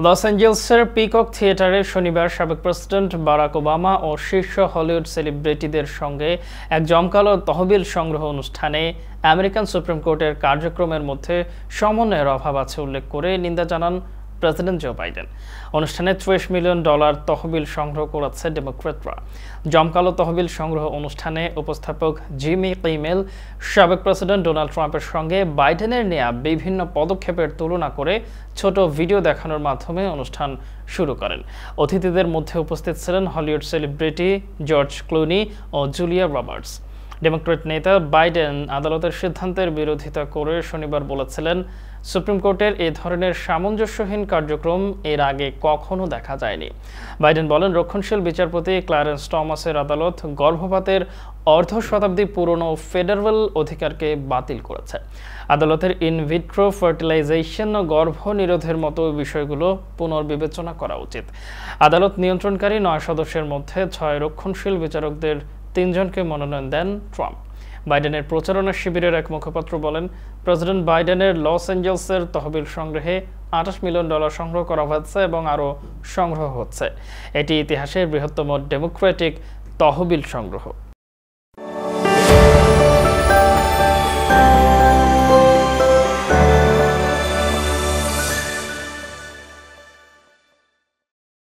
Loss অ্যাঞ্জেলসের peacock থিয়েটারে শনিবার সাবেক প্রেসিডেন্ট বারাক ওবামা ও শীর্ষ হলিউড সেলিব্রিটিদের সঙ্গে এক জমকালো তহবিল সংগ্রহ অনুষ্ঠানে আমেরিকান সুপ্রিম কোর্টের কার্যক্রমের মধ্যে সমন্বয়ের অভাব আছে উল্লেখ করে নিন্দা জানান প্রেসিডেন্ট জো বাইডেন। অনুষ্ঠানে $30 মিলিয়ন তহবিল সংগ্রহ করেছে ডেমোক্র্যাটরা। জমকালো তহবিল সংগ্রহ অনুষ্ঠানে উপস্থাপক জিমি কিমেল সাবেক প্রেসিডেন্ট ডোনাল্ড ট্রাম্পের সঙ্গে বাইডেনের নেয়া বিভিন্ন পদক্ষেপের তুলনা করে ছোট ভিডিও দেখানোর মাধ্যমে অনুষ্ঠান শুরু করেন। অতিথিদের মধ্যে উপস্থিত ছিলেন হলিউড সেলিব্রিটি জর্জ ক্লুনি ও জুলিয়া রবার্টস। ডেমোক্র্যাট নেতা বাইডেন আদালতের সিদ্ধান্তের বিরোধিতা করে শনিবার বলেছিলেন, সুপ্রিম কোর্টের এ ধরনের সামঞ্জস্যহীন কার্যক্রম এর আগে কখনো দেখা যায়নি। বাইডেন বলেন, রক্ষণশীল বিচারপতি ক্লারেন্স টমাসের আদালত গর্ভপাতের অর্ধ শতাব্দী পুরনো ফেডারেল অধিকারকে বাতিল করেছে। আদালতের ইনভিট্রো ফার্টিলাইজেশন ও গর্ভনিরোধের মতো বিষয়গুলো পুনর্বিবেচনা করা উচিত। আদালত নিয়ন্ত্রণকারী 9 সদস্যের মধ্যে 6 রক্ষণশীল বিচারকদের 3 জনকে মনোনয়ন দেন ট্রাম্প। বাইডেনের প্রচারণা শিবিরের এক মুখপাত্র বলেন, প্রেসিডেন্ট বাইডেনের লস অ্যাঞ্জেলসের তহবিল সংগ্রহে $28 মিলিয়ন সংগ্রহ করা হয়েছে এবং আরও সংগ্রহ হচ্ছে। এটি ইতিহাসের বৃহত্তম ডেমোক্রেটিক তহবিল সংগ্রহ।